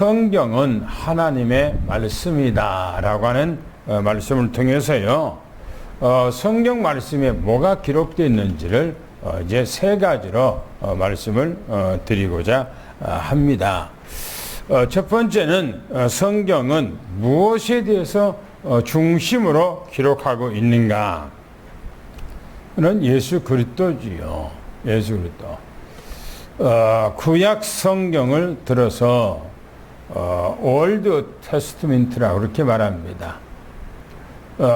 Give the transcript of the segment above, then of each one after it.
성경은 하나님의 말씀이다 라고 하는 말씀을 통해서요, 성경 말씀에 뭐가 기록되어 있는지를 이제 세 가지로 말씀을 드리고자 합니다. 첫 번째는 성경은 무엇에 대해서 중심으로 기록하고 있는가? 는 예수 그리스도지요. 예수 그리스도. 구약 성경을 들어서 올드 테스트먼트라고 그렇게 말합니다.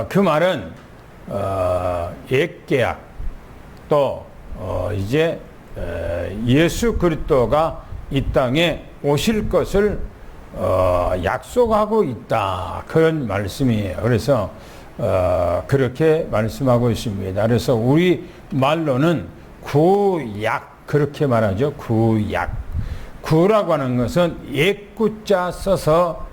그 말은 옛 계약 또 이제 예수 그리스도가 이 땅에 오실 것을 약속하고 있다, 그런 말씀이에요. 그래서 그렇게 말씀하고 있습니다. 그래서 우리 말로는 구약 그렇게 말하죠. 구약. 구라고 하는 것은 옛구자 써서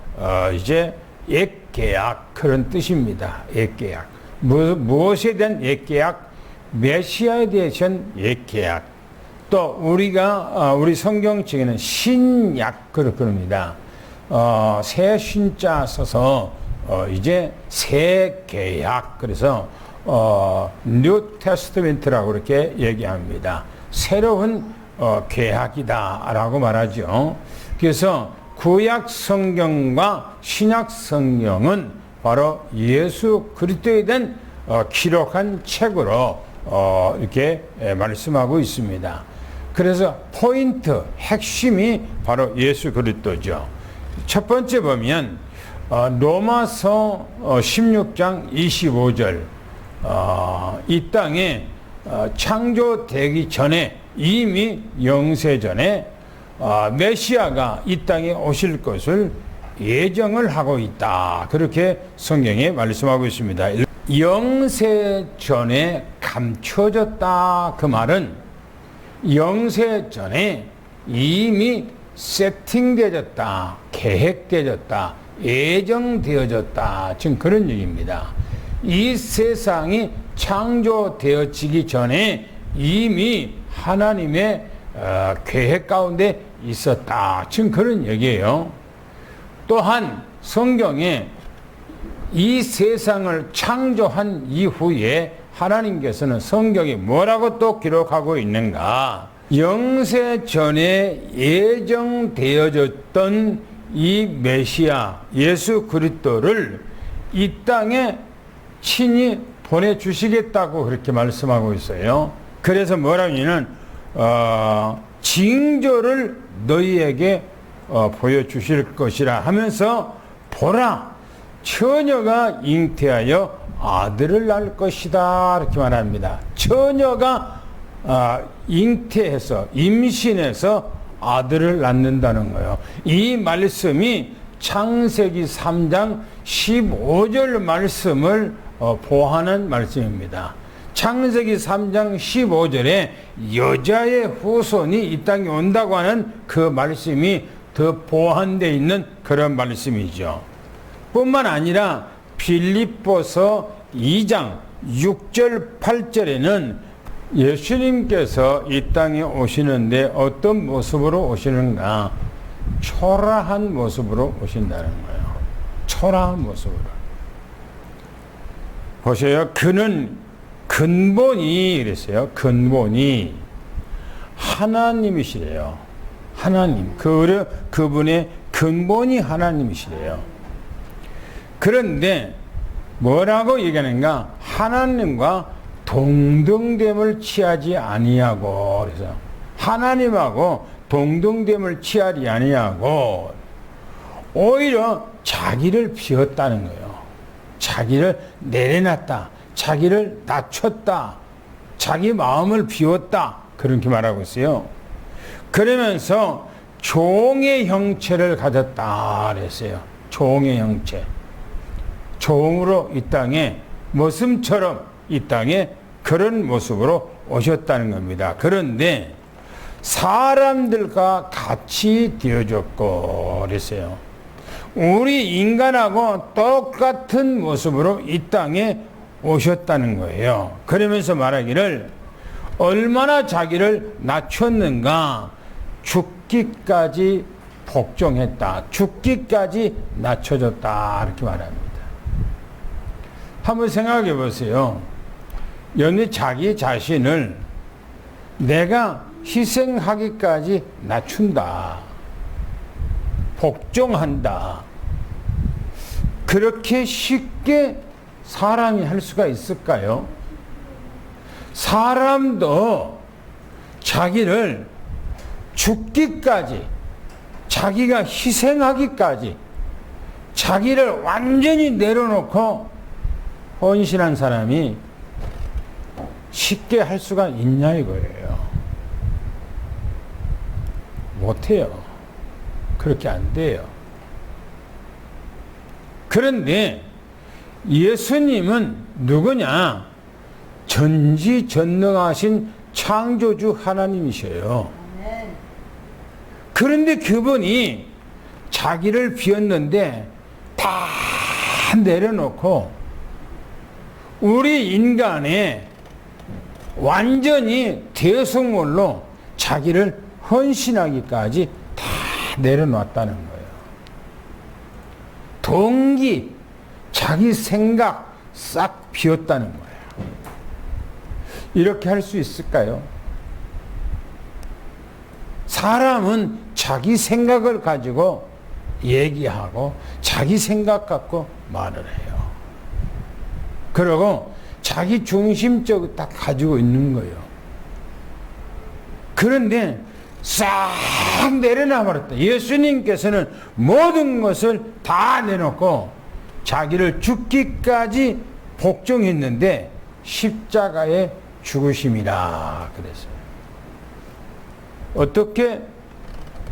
이제 옛계약 그런 뜻입니다. 옛계약. 무엇에 대한 옛계약? 메시아에 대한 옛계약. 또 우리가 우리 성경책에는 신약 그럽니다. 새 신자 써서 이제 새 계약. 그래서 뉴 테스트먼트라고 그렇게 얘기합니다. 새로운 계약이다라고 말하죠. 그래서 구약 성경과 신약 성경은 바로 예수 그리스도에 대한 기록한 책으로 이렇게 말씀하고 있습니다. 그래서 포인트, 핵심이 바로 예수 그리스도죠. 첫 번째 보면 로마서 16장 25절, 이 땅에 창조되기 전에 이미 영세전에 메시아가 이 땅에 오실 것을 예정을 하고 있다, 그렇게 성경에 말씀하고 있습니다. 영세전에 감춰졌다, 그 말은 영세전에 이미 세팅되어졌다, 계획되어졌다, 예정되어졌다, 지금 그런 얘기입니다. 이 세상이 창조되어지기 전에 이미 하나님의 계획 가운데 있었다, 지금 그런 얘기예요. 또한 성경에 이 세상을 창조한 이후에 하나님께서는 성경에 뭐라고 또 기록하고 있는가? 영세 전에 예정되어졌던 이 메시아 예수 그리스도를 이 땅에 친히 보내주시겠다고 그렇게 말씀하고 있어요. 그래서 뭐라고 하냐면 징조를 너희에게 보여주실 것이라 하면서, 보라, 처녀가 잉태하여 아들을 낳을 것이다, 이렇게 말합니다. 처녀가 잉태해서 임신해서 아들을 낳는다는 거예요. 이 말씀이 창세기 3장 15절 말씀을 보하는 말씀입니다. 창세기 3장 15절에 여자의 후손이 이 땅에 온다고 하는 그 말씀이 더 보완되어 있는 그런 말씀이죠. 뿐만 아니라 빌립보서 2장 6절 8절에는 예수님께서 이 땅에 오시는데 어떤 모습으로 오시는가? 초라한 모습으로 오신다는 거예요. 초라한 모습으로. 보세요. 그는 근본이, 그랬어요. 근본이 하나님이시래요. 하나님. 그분의 근본이 하나님이시래요. 그런데 뭐라고 얘기하는가? 하나님과 동등됨을 취하지 아니하고, 그래서 하나님하고 동등됨을 취하지 아니하고 오히려 자기를 비웠다는 거예요. 자기를 내려놨다, 자기를 낮췄다, 자기 마음을 비웠다, 그렇게 말하고 있어요. 그러면서 종의 형체를 가졌다 그랬어요. 종의 형체. 종으로 이 땅에, 머슴처럼 이 땅에 그런 모습으로 오셨다는 겁니다. 그런데 사람들과 같이 되어졌고 그랬어요. 우리 인간하고 똑같은 모습으로 이 땅에 오셨다는 거예요. 그러면서 말하기를 얼마나 자기를 낮췄는가, 죽기까지 복종했다. 죽기까지 낮춰졌다. 이렇게 말합니다. 한번 생각해 보세요. 연히 자기 자신을 내가 희생하기까지 낮춘다. 복종한다. 그렇게 쉽게 사람이 할 수가 있을까요? 사람도 자기를 죽기까지, 자기가 희생하기까지, 자기를 완전히 내려놓고 헌신한 사람이 쉽게 할 수가 있냐 이거예요. 못해요. 그렇게 안 돼요. 그런데 예수님은 누구냐? 전지전능하신 창조주 하나님이셔요. 그런데 그분이 자기를 비웠는데 다 내려놓고 우리 인간의 완전히 대성물로 자기를 헌신하기까지 다 내려놨다는 거예요. 동기, 자기 생각 싹 비웠다는 거예요. 이렇게 할 수 있을까요? 사람은 자기 생각을 가지고 얘기하고 자기 생각 갖고 말을 해요. 그리고 자기 중심적으로 딱 가지고 있는 거예요. 그런데 싹 내려놔 버렸다. 예수님께서는 모든 것을 다 내놓고 자기를 죽기까지 복종했는데 십자가에 죽으심이라 그랬어요. 어떻게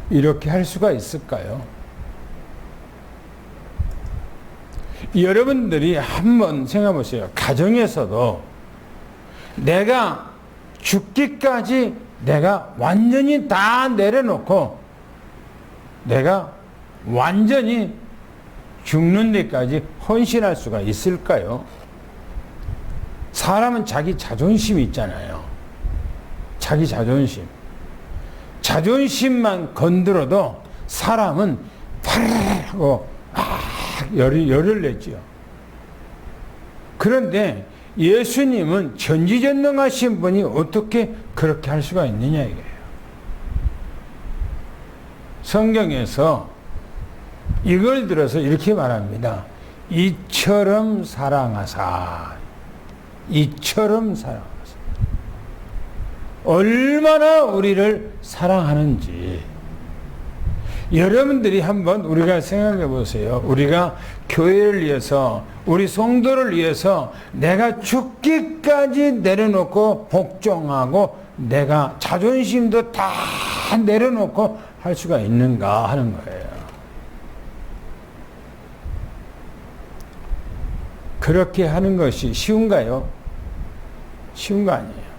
이렇게 할 수가 있을까요? 여러분들이 한번 생각해 보세요. 가정에서도 내가 죽기까지 내가 완전히 다 내려놓고 내가 완전히 죽는 데까지 헌신할 수가 있을까요? 사람은 자기 자존심이 있잖아요. 자기 자존심. 자존심만 건드려도 사람은 파르르 열을 내지요. 그런데 예수님은 전지전능하신 분이 어떻게 그렇게 할 수가 있느냐 이거예요. 성경에서 이걸 들어서 이렇게 말합니다. 이처럼 사랑하사. 이처럼 사랑하사. 얼마나 우리를 사랑하는지 여러분들이 한번 우리가 생각해 보세요. 우리가 교회를 위해서 우리 성도를 위해서 내가 죽기까지 내려놓고 복종하고 내가 자존심도 다 내려놓고 할 수가 있는가 하는 거예요. 그렇게 하는 것이 쉬운가요? 쉬운 거 아니에요.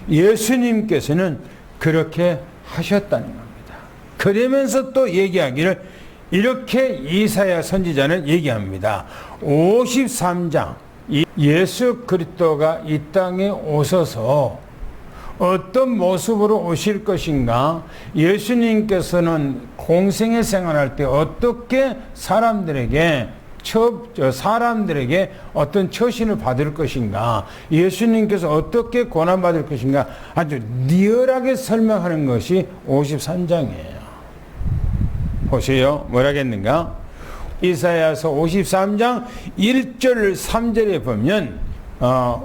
예수님께서는 그렇게 하셨다는 겁니다. 그러면서 또 얘기하기를 이렇게 이사야 선지자는 얘기합니다. 53장 예수 그리스도가 이 땅에 오셔서 어떤 모습으로 오실 것인가, 예수님께서는 공생의 생활할 때 어떻게 사람들에게 어떤 처신을 받을 것인가, 예수님께서 어떻게 고난받을 것인가 아주 리얼하게 설명하는 것이 53장이에요. 보세요. 뭐라겠는가? 이사야서 53장 1절 3절에 보면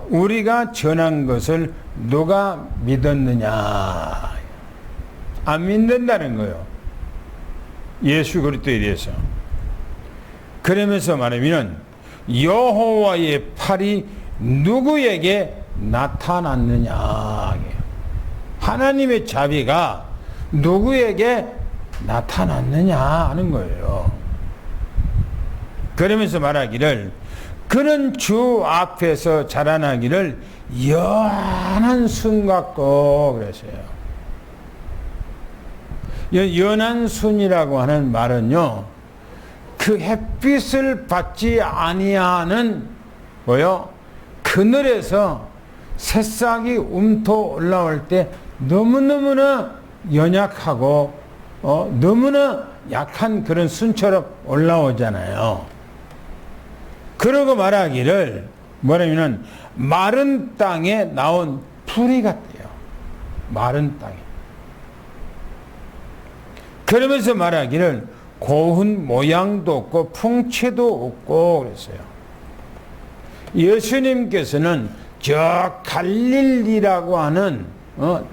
우리가 전한 것을 누가 믿었느냐. 안 믿는다는 거예요. 예수 그리스도에 대해서. 그러면서 말하면 여호와의 팔이 누구에게 나타났느냐. 하나님의 자비가 누구에게 나타났느냐 하는 거예요. 그러면서 말하기를 그는 주 앞에서 자라나기를 연한 순 같고 그랬어요. 연한 순이라고 하는 말은요, 그 햇빛을 받지 아니하는 뭐요? 그늘에서 새싹이 움터 올라올 때 너무너무나 연약하고 너무나 약한 그런 순처럼 올라오잖아요. 그러고 말하기를 뭐냐면은 마른 땅에 나온 풀이 같대요. 마른 땅에. 그러면서 말하기를 고운 모양도 없고 풍채도 없고 그랬어요. 예수님께서는 저 갈릴리라고 하는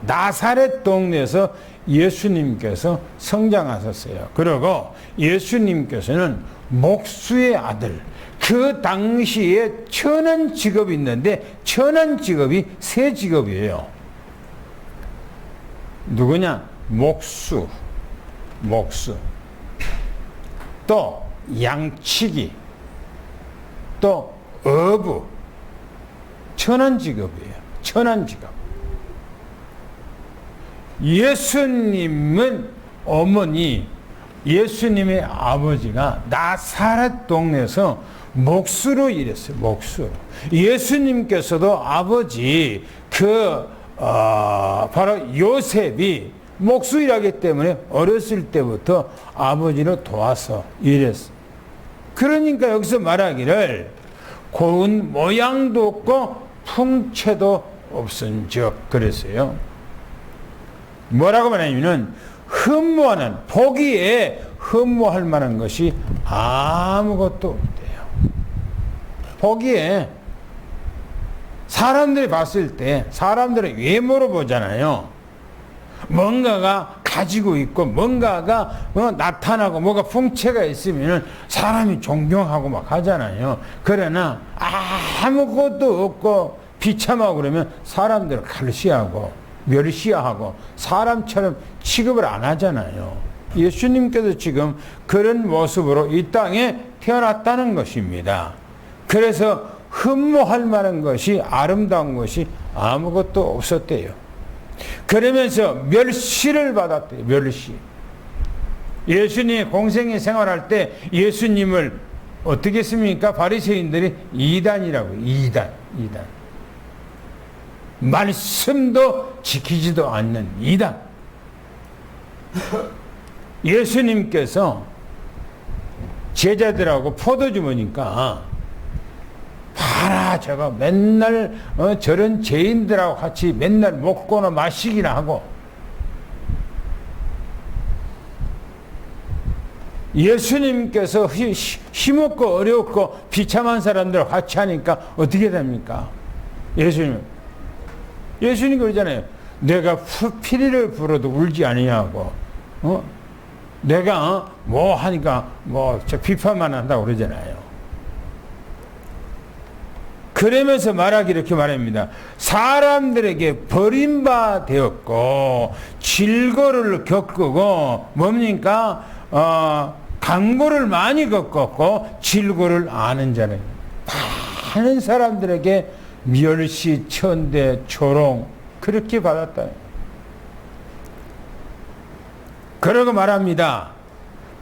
나사렛 동네에서 예수님께서 성장하셨어요. 그리고 예수님께서는 목수의 아들, 그 당시에 천한 직업이 있는데 천한 직업이 세 직업이에요. 누구냐? 목수, 또 양치기, 또 어부. 천한 직업이에요. 천한 직업. 예수님은 어머니, 예수님의 아버지가 나사렛 동네에서 목수로 일했어요. 목수로. 예수님께서도 아버지 바로 요셉이 목수 일하기 때문에 어렸을 때부터 아버지를 도와서 일했어요. 그러니까 여기서 말하기를 고운 모양도 없고 풍채도 없은즉 그랬어요. 뭐라고 말하냐면 흠모하는, 보기에 흠모할 만한 것이 아무것도 없대요. 보기에 사람들이 봤을 때 사람들은 외모로 보잖아요. 뭔가가 가지고 있고 뭔가가 나타나고 뭐가 풍채가 있으면 사람이 존경하고 막 하잖아요. 그러나 아무것도 없고 비참하고 그러면 사람들을 갈시하고 멸시하고 사람처럼 취급을 안 하잖아요. 예수님께서 지금 그런 모습으로 이 땅에 태어났다는 것입니다. 그래서 흠모할 만한 것이, 아름다운 것이 아무것도 없었대요. 그러면서 멸시를 받았대요. 멸시. 예수님이 공생애 생활할 때 예수님을 어떻게 했습니까? 바리새인들이 이단이라고. 이단. 말씀도 지키지도 않는 이단. 예수님께서 제자들하고 포도주 먹으니까 봐라 저거 맨날 저런 죄인들하고 같이 맨날 먹거나 마시기나 하고, 예수님께서 힘없고 어렵고 비참한 사람들과 같이 하니까 어떻게 됩니까? 예수님 그러잖아요. 내가 피리를 불어도 울지 아니하고 내가 뭐 하니까 저 비판만 한다고 그러잖아요. 그러면서 말하기 이렇게 말합니다. 사람들에게 버림바 되었고 질고를 겪고 뭡니까? 강고를 많이 겪었고 질고를 아는 자는 많은 사람들에게 멸시, 천대, 조롱 그렇게 받았다. 그러고 말합니다.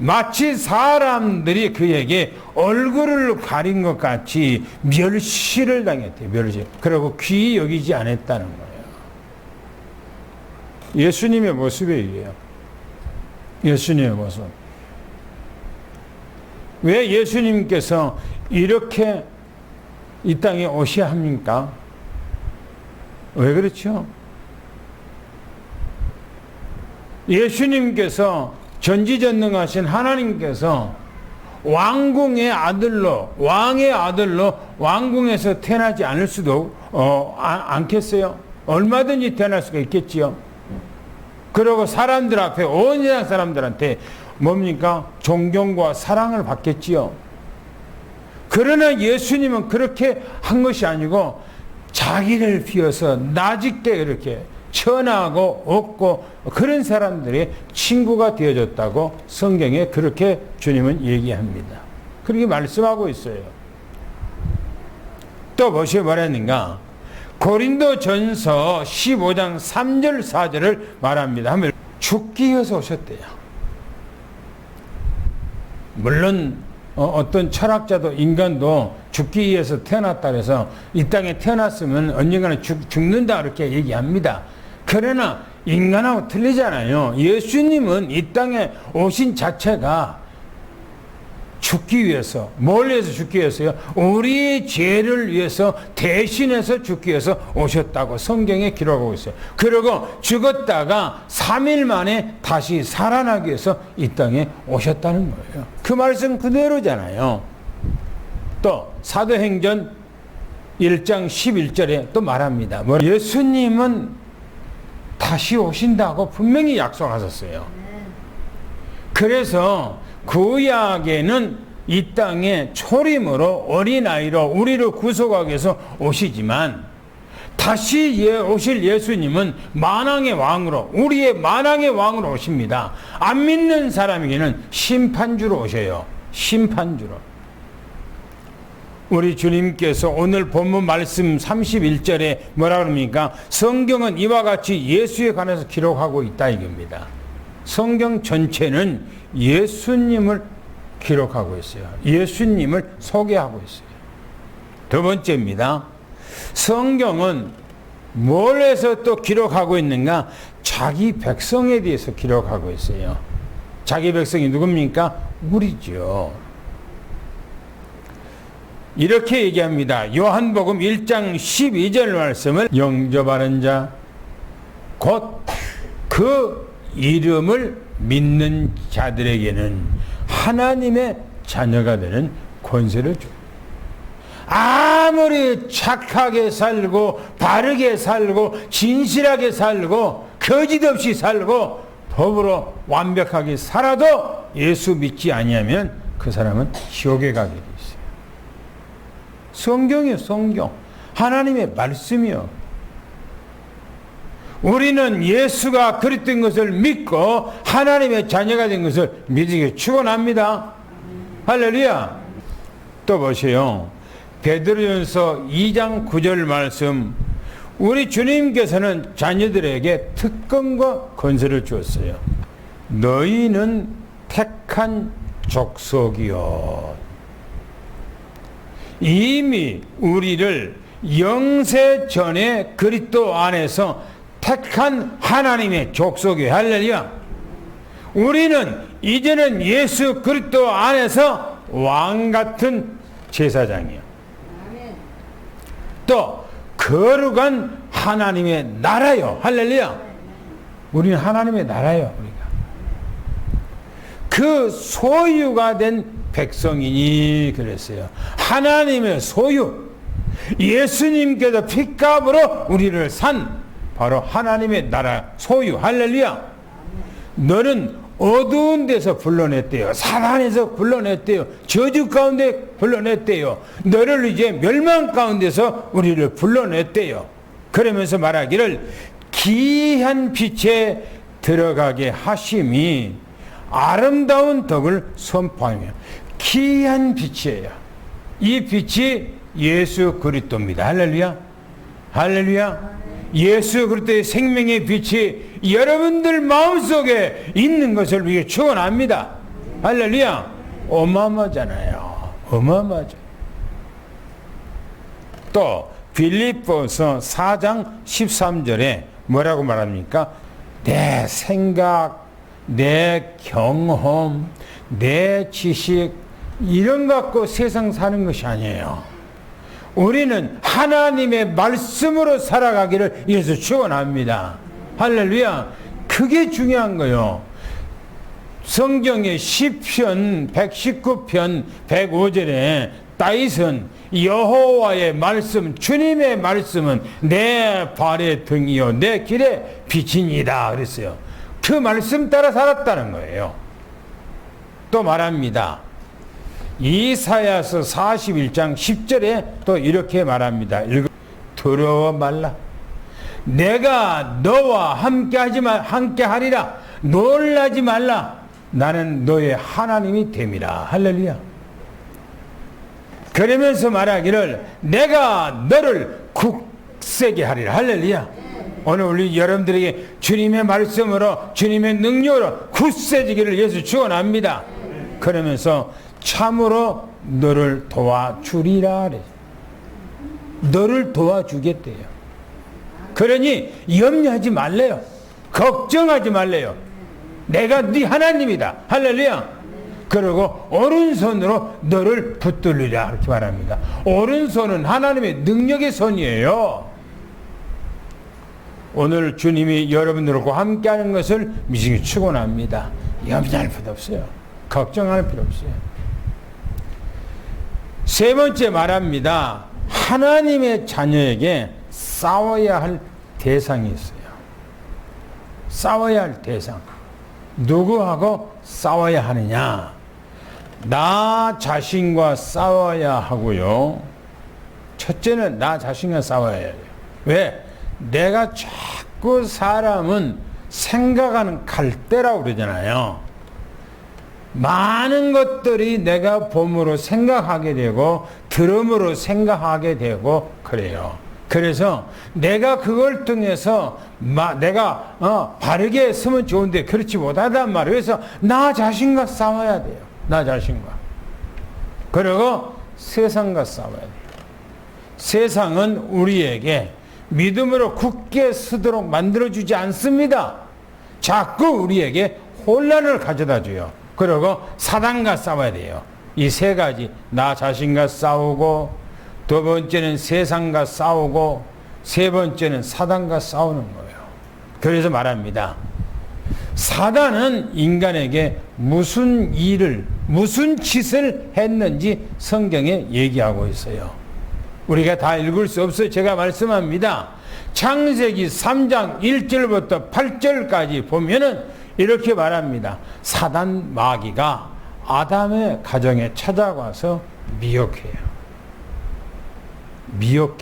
마치 사람들이 그에게 얼굴을 가린 것 같이 멸시를 당했대요. 멸시. 그리고 귀히 여기지 않았다는 거예요. 예수님의 모습이에요. 예수님의 모습. 왜 예수님께서 이렇게 이 땅에 오셔야 합니까? 왜 그렇죠? 예수님께서 전지전능하신 하나님께서 왕궁의 아들로, 왕의 아들로 왕궁에서 태어나지 않을 수도 않겠어요? 얼마든지 태어날 수가 있겠지요. 그리고 사람들 앞에, 온 세상 사람들한테 뭡니까? 존경과 사랑을 받겠지요. 그러나 예수님은 그렇게 한 것이 아니고 자기를 비워서 나짓게 이렇게 천하고 없고 그런 사람들의 친구가 되어졌다고 성경에 그렇게 주님은 얘기합니다. 그렇게 말씀하고 있어요. 또 무엇이 말했는가? 고린도전서 15장 3절 4절을 말합니다. 하면 죽기 위해서 오셨대요. 물론 어떤 철학자도 인간도 죽기 위해서 태어났다 그래서 이 땅에 태어났으면 언젠가는 죽는다 그렇게 얘기합니다. 그러나 인간하고 틀리잖아요. 예수님은 이 땅에 오신 자체가 죽기 위해서, 뭘 위해서 죽기 위해서요? 우리의 죄를 위해서 대신해서 죽기 위해서 오셨다고 성경에 기록하고 있어요. 그리고 죽었다가 3일 만에 다시 살아나기 위해서 이 땅에 오셨다는 거예요. 그 말씀 그대로잖아요. 또 사도행전 1장 11절에 또 말합니다. 예수님은 다시 오신다고 분명히 약속하셨어요. 그래서 구약에는 이 땅에 초림으로 어린아이로 우리를 구속하기 위해서 오시지만 다시 오실 예수님은 만왕의 왕으로, 우리의 만왕의 왕으로 오십니다. 안 믿는 사람에게는 심판주로 오셔요. 심판주로. 우리 주님께서 오늘 본문 말씀 31절에 뭐라 그럽니까? 성경은 이와 같이 예수에 관해서 기록하고 있다 이겁니다. 성경 전체는 예수님을 기록하고 있어요. 예수님을 소개하고 있어요. 두 번째입니다. 성경은 뭘 해서 또 기록하고 있는가? 자기 백성에 대해서 기록하고 있어요. 자기 백성이 누굽니까? 우리죠. 이렇게 얘기합니다. 요한복음 1장 12절 말씀을 영접하는 자, 곧 그 이름을 믿는 자들에게는 하나님의 자녀가 되는 권세를 줘. 아무리 착하게 살고 바르게 살고 진실하게 살고 거짓 없이 살고 법으로 완벽하게 살아도 예수 믿지 아니하면 그 사람은 지옥에 가게 돼 있어요. 성경이요, 성경. 하나님의 말씀이요. 우리는 예수가 그리스도인 것을 믿고 하나님의 자녀가 된 것을 믿으기에 축원합니다. 할렐루야. 또 보세요. 베드로전서 2장 9절 말씀. 우리 주님께서는 자녀들에게 특권과 권세를 주었어요. 너희는 택한 족속이요. 이미 우리를 영세 전에 그리스도 안에서 택한 하나님의 족속이에요. 할렐루야. 우리는 이제는 예수 그리스도 안에서 왕 같은 제사장이에요. 또 거룩한 하나님의 나라요. 할렐루야. 우리는 하나님의 나라요. 우리가 그 소유가 된 백성이니 그랬어요. 하나님의 소유. 예수님께서 핏값으로 우리를 산 바로 하나님의 나라 소유. 할렐루야. 너는 어두운 데서 불러냈대요. 사단에서 불러냈대요. 저주 가운데 불러냈대요. 너를 이제 멸망 가운데서 우리를 불러냈대요. 그러면서 말하기를 기이한 빛에 들어가게 하심이 아름다운 덕을 선포하며. 기이한 빛이에요. 이 빛이 예수 그리스도입니다. 할렐루야. 할렐루야. 예수 그리스도의 생명의 빛이 여러분들 마음속에 있는 것을 위해 축원합니다. 할렐루야. 어마어마하잖아요. 어마어마하죠. 또 빌립보서 4장 13절에 뭐라고 말합니까? 내 생각, 내 경험, 내 지식 이런 거 갖고 세상 사는 것이 아니에요. 우리는 하나님의 말씀으로 살아가기를 위해서 축원합니다. 할렐루야. 그게 중요한 거예요. 성경의 시편 119편 105절에 다윗은 여호와의 말씀, 주님의 말씀은 내 발의 등이요 내 길의 빛이니이다 그랬어요. 그 말씀 따라 살았다는 거예요. 또 말합니다. 이사야서 41장 10절에 또 이렇게 말합니다. 두려워 말라. 내가 너와 함께 하리라. 놀라지 말라. 나는 너의 하나님이 됨이라. 할렐루야. 그러면서 말하기를 내가 너를 굳세게 하리라. 할렐루야. 오늘 우리 여러분들에게 주님의 말씀으로 주님의 능력으로 굳세지기를 예수 축원합니다. 그러면서 참으로 너를 도와주리라 그래. 너를 도와주겠대요. 그러니 염려하지 말래요. 걱정하지 말래요. 내가 네 하나님이다. 할렐루야. 그리고 오른손으로 너를 붙들리라 이렇게 말합니다. 오른손은 하나님의 능력의 손이에요. 오늘 주님이 여러분들과 함께하는 것을 미중에 축원합니다. 염려할 필요 없어요. 걱정할 필요 없어요. 세 번째 말합니다. 하나님의 자녀에게 싸워야 할 대상이 있어요. 싸워야 할 대상. 누구하고 싸워야 하느냐? 나 자신과 싸워야 하고요. 첫째는 나 자신과 싸워야 해요. 왜? 내가 자꾸 사람은 생각하는 갈대라고 그러잖아요. 많은 것들이 내가 봄으로 생각하게 되고 들음으로 생각하게 되고 그래요. 그래서 내가 그걸 통해서 내가 바르게 쓰면 좋은데 그렇지 못하단 말이에요. 그래서 나 자신과 싸워야 돼요. 나 자신과. 그리고 세상과 싸워야 돼요. 세상은 우리에게 믿음으로 굳게 서도록 만들어주지 않습니다. 자꾸 우리에게 혼란을 가져다 줘요. 그리고 사단과 싸워야 돼요. 이 세 가지. 나 자신과 싸우고, 두 번째는 세상과 싸우고, 세 번째는 사단과 싸우는 거예요. 그래서 말합니다. 사단은 인간에게 무슨 일을, 무슨 짓을 했는지 성경에 얘기하고 있어요. 우리가 다 읽을 수 없어요. 제가 말씀합니다. 창세기 3장 1절부터 8절까지 보면은 이렇게 말합니다. 사단 마귀가 아담의 가정에 찾아와서 미혹해요. 미혹해.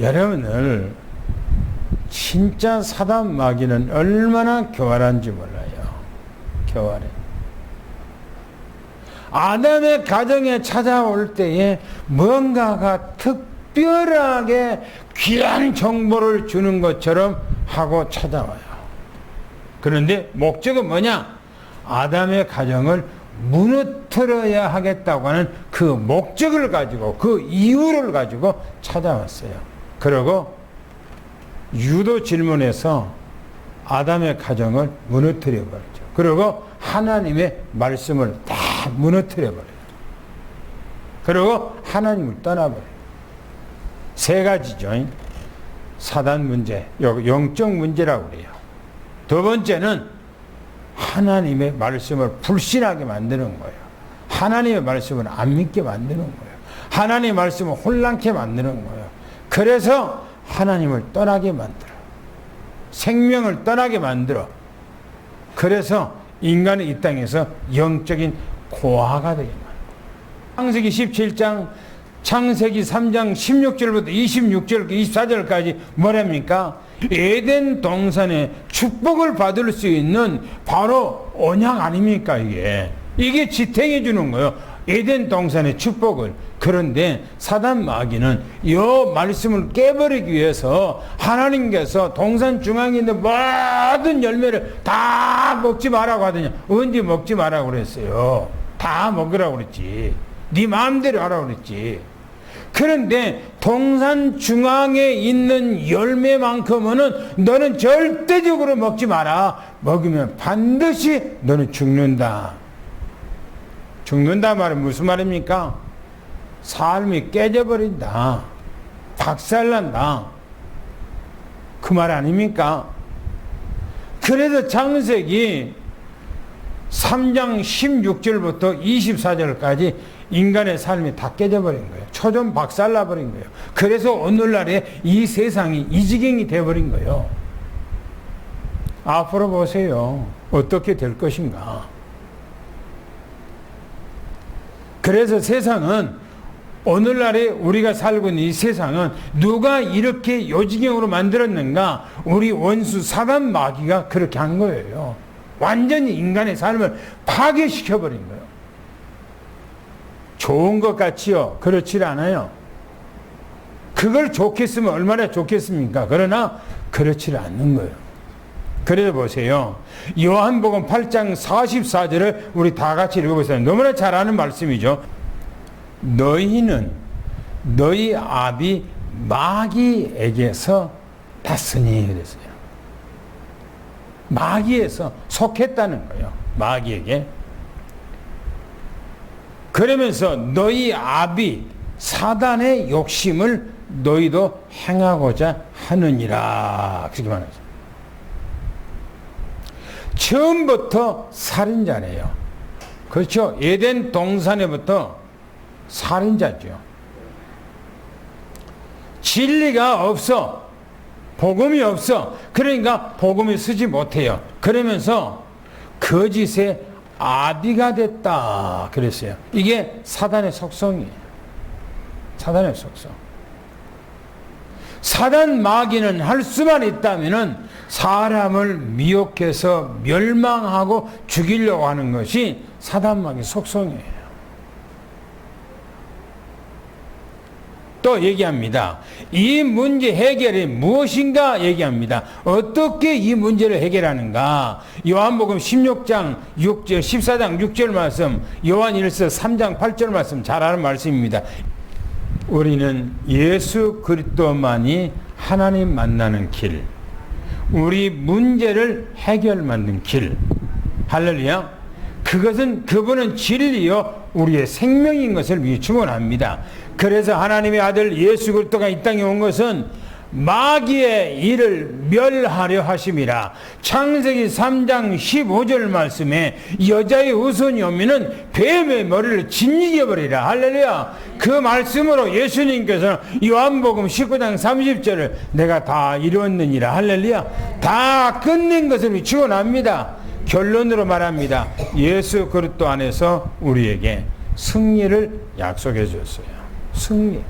여러분들 진짜 사단 마귀는 얼마나 교활한지 몰라요. 교활해. 아담의 가정에 찾아올 때에 뭔가가 특별하게 귀한 정보를 주는 것처럼 하고 찾아와요. 그런데 목적은 뭐냐? 아담의 가정을 무너뜨려야 하겠다고 하는 그 목적을 가지고, 그 이유를 가지고 찾아왔어요. 그리고 유도 질문에서 아담의 가정을 무너뜨려 버렸죠. 그리고 하나님의 말씀을 다 무너뜨려 버려요. 그리고 하나님을 떠나버려요. 세 가지죠. 사단 문제, 영적 문제라고 그래요. 두 번째는 하나님의 말씀을 불신하게 만드는 거예요. 하나님의 말씀을 안 믿게 만드는 거예요. 하나님의 말씀을 혼란케 만드는 거예요. 그래서 하나님을 떠나게 만들어. 생명을 떠나게 만들어. 그래서 인간은 이 땅에서 영적인 고아가 되게 만들어. 창세기 17장, 창세기 3장 16절부터 26절, 24절까지 뭐랍니까? 에덴 동산에 축복을 받을 수 있는 바로 언약 아닙니까, 이게? 이게 지탱해 주는 거예요. 에덴 동산의 축복을. 그런데 사단 마귀는 이 말씀을 깨버리기 위해서 하나님께서 동산 중앙에 있는 모든 열매를 다 먹지 말라고 하더니 언제 먹지 말라고 그랬어요? 다 먹으라고 그랬지. 네 마음대로 하라고 그랬지. 그런데 동산 중앙에 있는 열매만큼은 너는 절대적으로 먹지 마라. 먹으면 반드시 너는 죽는다. 죽는다 말은 무슨 말입니까? 삶이 깨져버린다. 박살난다. 그 말 아닙니까? 그래서 창세기 3장 16절부터 24절까지 인간의 삶이 다 깨져버린 거예요. 초전 박살나버린 거예요. 그래서 오늘날에 이 세상이 이 지경이 돼버린 거예요. 앞으로 보세요. 어떻게 될 것인가. 그래서 세상은 오늘날에 우리가 살고 있는 이 세상은 누가 이렇게 요지경으로 만들었는가? 우리 원수 사단 마귀가 그렇게 한 거예요. 완전히 인간의 삶을 파괴시켜버린 거예요. 좋은 것 같지요? 그렇지 않아요. 그걸 좋겠으면 얼마나 좋겠습니까? 그러나 그렇지 않는 거예요. 그래서 보세요. 요한복음 8장 44절을 우리 다 같이 읽어보세요. 너무나 잘 아는 말씀이죠. 너희는 너희 아비 마귀에게서 났으니 그랬어요. 마귀에서 속했다는 거예요. 마귀에게. 그러면서 너희 아비 사단의 욕심을 너희도 행하고자 하느니라. 그렇게 말하죠. 처음부터 살인자래요. 그렇죠. 에덴 동산에부터 살인자죠. 진리가 없어. 복음이 없어. 그러니까 복음이 쓰지 못해요. 그러면서 거짓의 아비가 됐다 그랬어요. 이게 사단의 속성이에요. 사단의 속성. 사단 마귀는 할 수만 있다면은 사람을 미혹해서 멸망하고 죽이려고 하는 것이 사단 마귀 속성이에요. 또 얘기합니다. 이 문제 해결이 무엇인가 얘기합니다. 어떻게 이 문제를 해결하는가? 요한복음 16장 6절, 14장 6절 말씀, 요한일서 3장 8절 말씀 잘 아는 말씀입니다. 우리는 예수 그리스도만이 하나님 만나는 길, 우리 문제를 해결 만든 길. 할렐루야. 그분은 진리요 우리의 생명인 것을 미리 축원합니다. 그래서 하나님의 아들 예수 그리스도가 이 땅에 온 것은 마귀의 일을 멸하려 하심이라. 창세기 3장 15절 말씀에 여자의 후손이 오면은 뱀의 머리를 짓이겨 버리라. 할렐루야. 그 말씀으로 예수님께서는 요한복음 19장 30절을 내가 다 이루었느니라. 할렐루야. 다 끝낸 것을 축원합니다. 결론으로 말합니다. 예수 그리스도 안에서 우리에게 승리를 약속해 주었어요. 승리.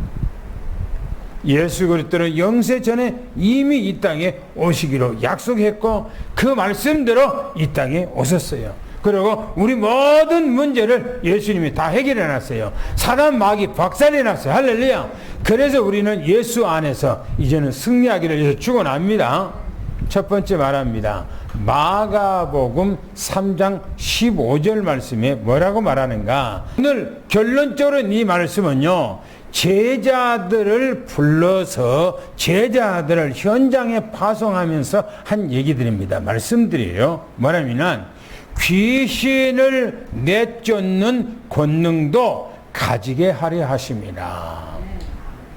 예수 그리스도는 영세 전에 이미 이 땅에 오시기로 약속했고 그 말씀대로 이 땅에 오셨어요. 그리고 우리 모든 문제를 예수님이 다 해결해 놨어요. 사단 마귀 박살내 놨어요. 할렐루야. 그래서 우리는 예수 안에서 이제는 승리하기를 위해서 축원합니다. 첫 번째 말합니다. 마가복음 3장 15절 말씀에 뭐라고 말하는가? 오늘 결론적으로 이 말씀은요, 제자들을 불러서 제자들을 현장에 파송하면서 한 얘기들입니다. 말씀드려요. 뭐냐면 귀신을 내쫓는 권능도 가지게 하려 하십니다.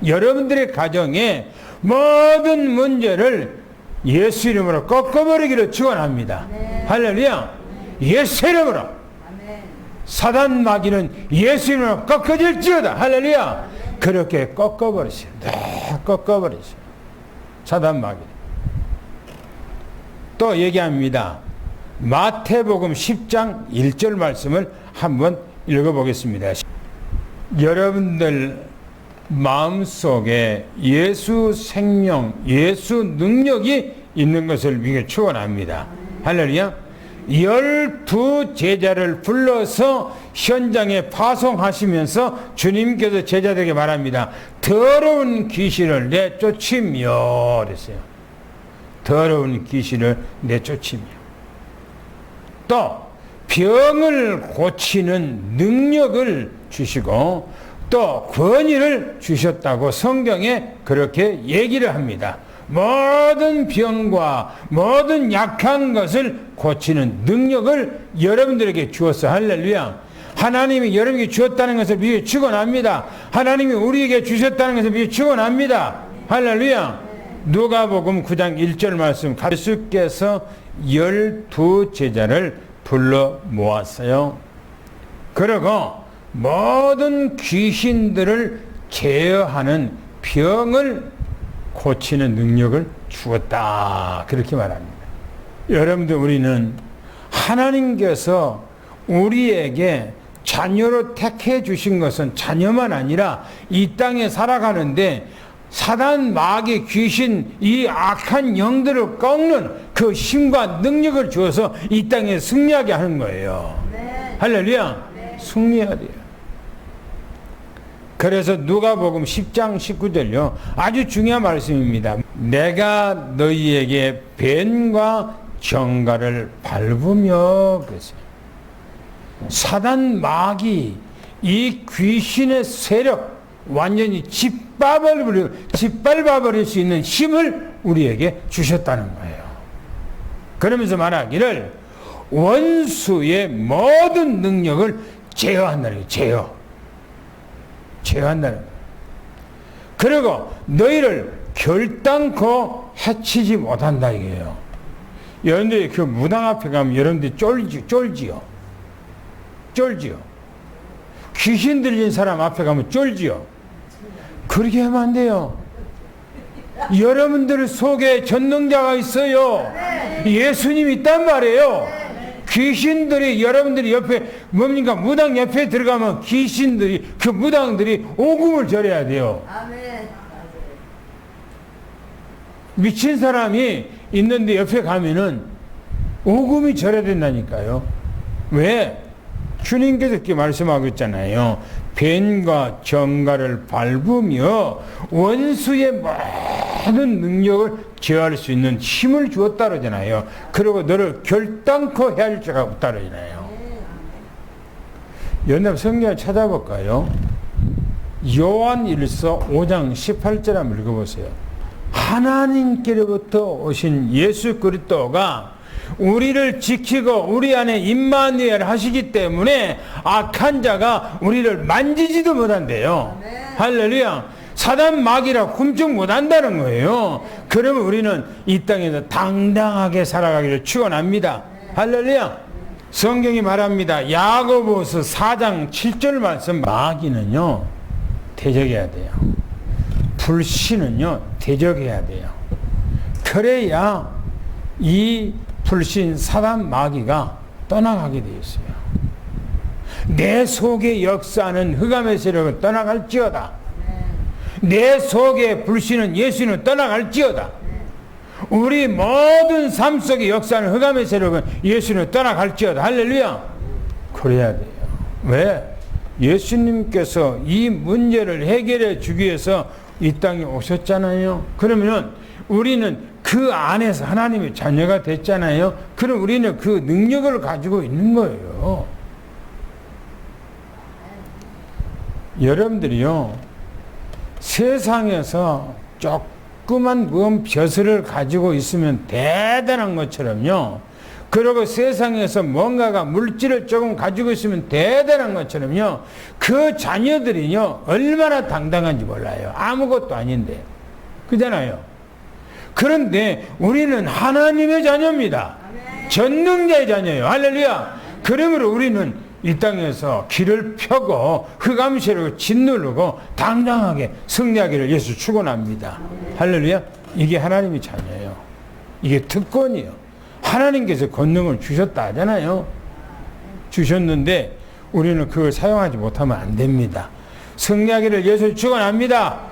여러분들의 가정에 모든 문제를 예수 이름으로 꺾어버리기를 축원합니다. 할렐루야. 예수 이름으로. 사단 마귀는 예수 이름으로 꺾어질지어다. 할렐루야. 그렇게 꺾어버리세요. 네, 꺾어버리세요. 사단 마귀. 또 얘기합니다. 마태복음 10장 1절 말씀을 한번 읽어보겠습니다. 여러분들 마음속에 예수 생명, 예수 능력이 있는 것을 믿어 축원합니다. 할렐루야. 12 제자를 불러서 현장에 파송하시면서 주님께서 제자들에게 말합니다. 더러운 귀신을 내쫓으며 그랬어요. 더러운 귀신을 내쫓으며 또 병을 고치는 능력을 주시고 또 권위를 주셨다고 성경에 그렇게 얘기를 합니다. 모든 병과 모든 약한 것을 고치는 능력을 여러분들에게 주었어. 할렐루야. 하나님이 여러분에게 주었다는 것을 미리 축원합니다. 하나님이 우리에게 주셨다는 것을 미리 축원합니다. 할렐루야. 누가복음 9장 1절 말씀, 예수께서 12 제자를 불러 모았어요. 그리고 모든 귀신들을 제어하는 병을 고치는 능력을 주었다. 그렇게 말합니다. 여러분들, 우리는 하나님께서 우리에게 자녀로 택해 주신 것은 자녀만 아니라 이 땅에 살아가는데 사단, 마귀, 귀신, 이 악한 영들을 꺾는 그 힘과 능력을 주어서 이 땅에 승리하게 하는 거예요. 네. 할렐루야. 네. 승리해야 돼요. 그래서 누가복음 10장 19절요. 아주 중요한 말씀입니다. 내가 너희에게 뱀과 정갈을 밟으며 그랬어요. 사단, 마귀, 이 귀신의 세력 완전히 짓밟아버릴 수 있는 힘을 우리에게 주셨다는 거예요. 그러면서 말하기를 원수의 모든 능력을 제어한다는 거예요. 제어한다는 거예요. 그리고 너희를 결단코 해치지 못한다 이게요. 여러분들이 그 무당 앞에 가면 여러분들이 쫄지요. 귀신 들린 사람 앞에 가면 쫄지요. 그렇게 하면 안 돼요. 여러분들 속에 전능자가 있어요. 예수님이 있단 말이에요. 귀신들이 여러분들이 옆에 뭡니까? 무당 옆에 들어가면 귀신들이 그 무당들이 오금을 절해야 돼요. 미친 사람이 있는데 옆에 가면은 오금이 절해야 된다니까요. 왜? 주님께서 이렇게 말씀하고 있잖아요. 뱀과 정갈을 밟으며 원수의 모든 능력을 제어할 수 있는 힘을 주었다 그러잖아요. 그리고 너를 결단코 해할 자가 없다 그러잖아요. 연합 성경을 찾아볼까요? 요한일서 5장 18절 한번 읽어보세요. 하나님께로부터 오신 예수 그리스도가 우리를 지키고 우리 안에 임마누엘 하시기 때문에 악한 자가 우리를 만지지도 못한대요. 할렐루야. 사단 마귀라 훔쩍 못한다는 거예요. 그러면 우리는 이 땅에서 당당하게 살아가기를 축원합니다. 할렐루야. 성경이 말합니다. 야고보서 4장 7절 말씀, 마귀는요 대적해야 돼요. 불신은요 대적해야 돼요. 그래야 이 불신 사단 마귀가 떠나가게 되어 있어요. 내 속에 역사하는 흑암의 세력은 떠나갈지어다. 내 속에 불신은 예수는 떠나갈지어다. 우리 모든 삶 속에 역사하는 흑암의 세력은 예수는 떠나갈지어다. 할렐루야. 그래야 돼요. 왜? 예수님께서 이 문제를 해결해 주기 위해서 이 땅에 오셨잖아요. 그러면 우리는 그 안에서 하나님의 자녀가 됐잖아요. 그럼 우리는 그 능력을 가지고 있는 거예요. 여러분들이요, 세상에서 조그만 무언 벼슬을 가지고 있으면 대단한 것처럼요, 그리고 세상에서 뭔가가 물질을 조금 가지고 있으면 대단한 것처럼요, 그 자녀들이요 얼마나 당당한지 몰라요. 아무것도 아닌데. 그잖아요. 그런데 우리는 하나님의 자녀입니다. 전능자의 자녀예요. 할렐루야. 그러므로 우리는 이 땅에서 길을 펴고 흑암 세력을 짓누르고 당당하게 승리하기를 예수 축원합니다. 할렐루야. 이게 하나님의 자녀예요. 이게 특권이에요. 하나님께서 권능을 주셨다 하잖아요. 주셨는데 우리는 그걸 사용하지 못하면 안 됩니다. 승리하기를 예수 축원합니다.